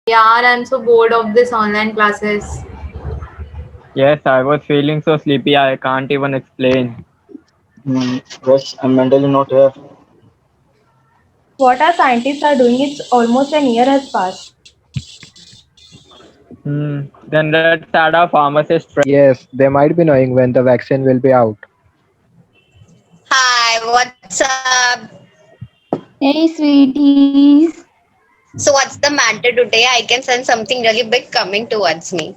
Yeah, I'm so bored of this online classes. Yes, I was feeling so sleepy I can't even explain. Yes, I'm mentally not here. What our scientists are doing is almost an year has passed. Then let's add our pharmacist friend. Yes, they might be knowing when the vaccine will be out. Hi, what's up? Hey, sweeties. So, what's the matter today? I can sense something really big coming towards me.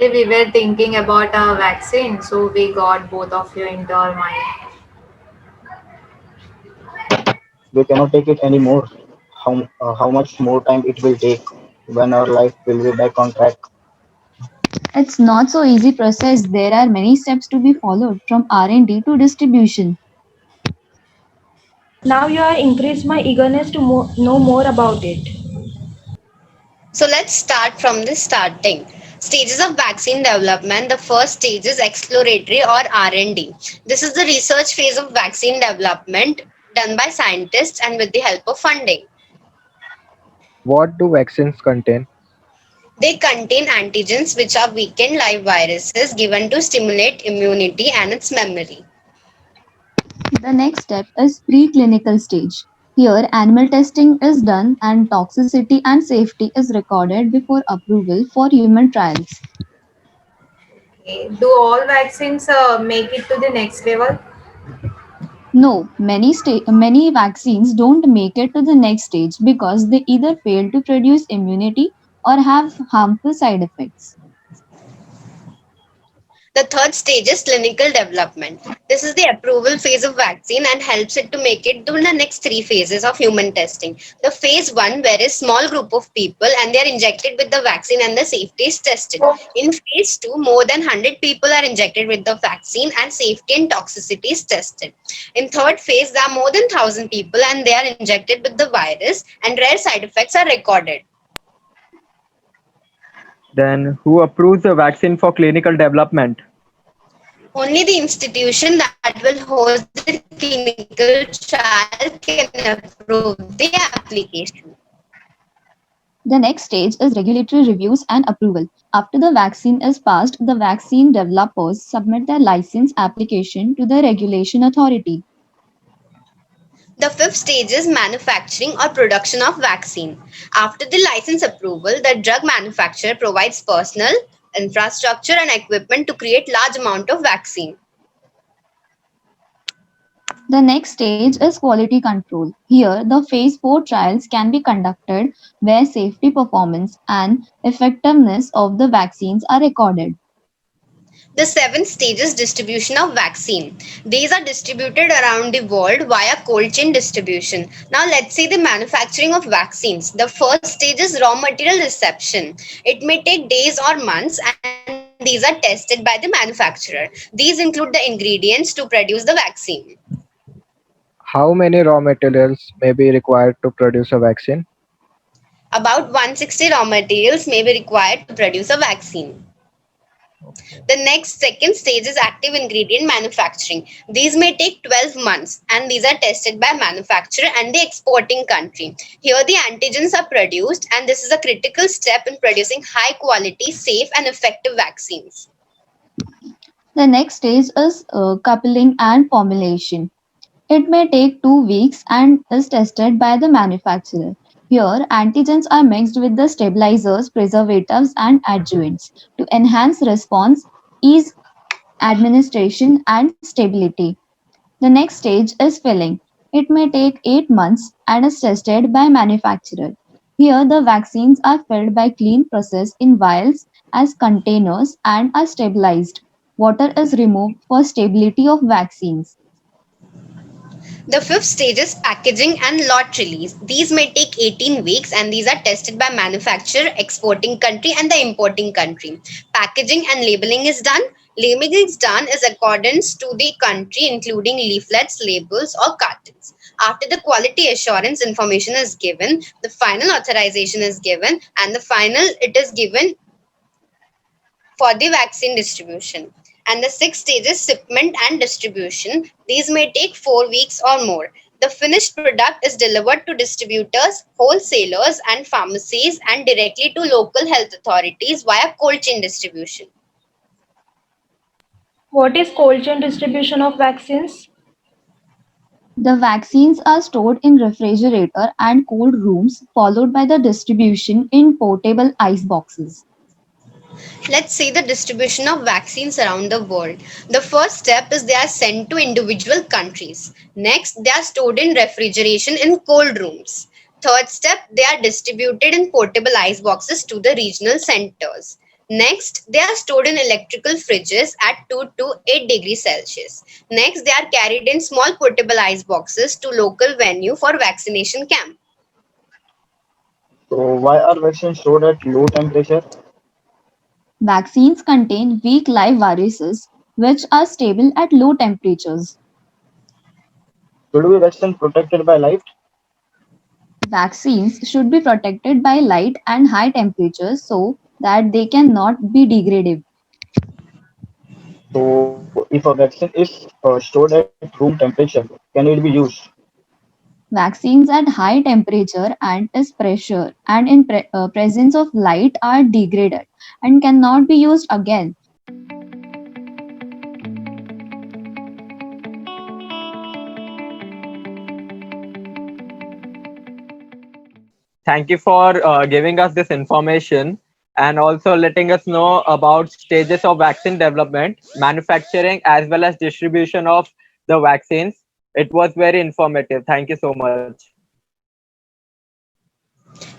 We were thinking about a vaccine, so we got both of you into our mind. We cannot take it anymore. How much more time it will take when our life will be back on track? It's not so easy process. There are many steps to be followed from R&D to distribution. Now you are increased my eagerness to know more about it. So, let's start from the starting. Stages of vaccine development. The first stage is exploratory or R&D. This is the research phase of vaccine development done by scientists and with the help of funding. What do vaccines contain? They contain antigens which are weakened live viruses given to stimulate immunity and its memory. The next step is preclinical stage. Here, animal testing is done and toxicity and safety is recorded before approval for human trials. Okay. Do all vaccines make it to the next level? No, many vaccines don't make it to the next stage because they either fail to produce immunity or have harmful side effects. The third stage is clinical development. This is the approval phase of vaccine and helps it to make it to the next three phases of human testing. The phase one, where a small group of people and they are injected with the vaccine and the safety is tested. In phase two, more than 100 people are injected with the vaccine and safety and toxicity is tested. In third phase, there are more than 1,000 people and they are injected with the virus and rare side effects are recorded. Then who approves the vaccine for clinical development? Only the institution that will host the clinical trial can approve the application. The next stage is regulatory reviews and approval. After the vaccine is passed, the vaccine developers submit their license application to the regulation authority. The fifth stage is manufacturing or production of vaccine. After the license approval, the drug manufacturer provides personnel, infrastructure and equipment to create large amount of vaccine. The next stage is quality control. Here, the phase 4 trials can be conducted where safety performance and effectiveness of the vaccines are recorded. The seventh stage is distribution of vaccine. These are distributed around the world via cold chain distribution. Now let's see the manufacturing of vaccines. The first stage is raw material reception. It may take days or months and these are tested by the manufacturer. These include the ingredients to produce the vaccine. How many raw materials may be required to produce a vaccine? About 160 raw materials may be required to produce a vaccine. Okay. The next second stage is active ingredient manufacturing. These may take 12 months and these are tested by manufacturer and the exporting country. Here the antigens are produced and this is a critical step in producing high quality, safe and effective vaccines. The next stage is coupling and formulation. It may take 2 weeks and is tested by the manufacturer. Here, antigens are mixed with the stabilizers, preservatives, and adjuvants to enhance response, ease administration, and stability. The next stage is filling. It may take 8 months and is tested by manufacturer. Here, the vaccines are filled by clean process in vials as containers and are stabilized. Water is removed for stability of vaccines. The fifth stage is packaging and lot release. These may take 18 weeks and these are tested by manufacturer, exporting country and the importing country. Packaging and labeling is done. Labeling is done is accordance to the country including leaflets, labels or cartons. After the quality assurance information is given, the final authorization is given and the final it is given for the vaccine distribution. And the sixth stage is shipment and distribution. These may take 4 weeks or more. The finished product is delivered to distributors, wholesalers, and pharmacies and directly to local health authorities via cold chain distribution. What is cold chain distribution of vaccines? The vaccines are stored in refrigerator and cold rooms, followed by the distribution in portable ice boxes. Let's see the distribution of vaccines around the world. The first step is they are sent to individual countries. Next, they are stored in refrigeration in cold rooms. Third step, they are distributed in portable ice boxes to the regional centers. Next, they are stored in electrical fridges at 2 to 8 degrees Celsius. Next, they are carried in small portable ice boxes to local venue for vaccination camp. So why are vaccines stored at low temperature? Vaccines contain weak live viruses which are stable at low temperatures. Should we vaccine protected by light? Vaccines should be protected by light and high temperatures so that they cannot be degraded. So if a vaccine is stored at room temperature, can it be used? Vaccines at high temperature and is pressure and in presence of light are degraded and cannot be used again. Thank you for giving us this information and also letting us know about stages of vaccine development, manufacturing, as well as distribution of the vaccines. It was very informative. Thank you so much.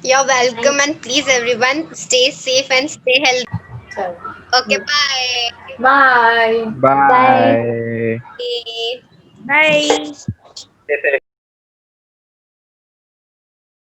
You're welcome, and please, everyone, stay safe and stay healthy. Chalo. Okay, bye. Bye. Bye. Bye. Bye. Bye. Stay safe.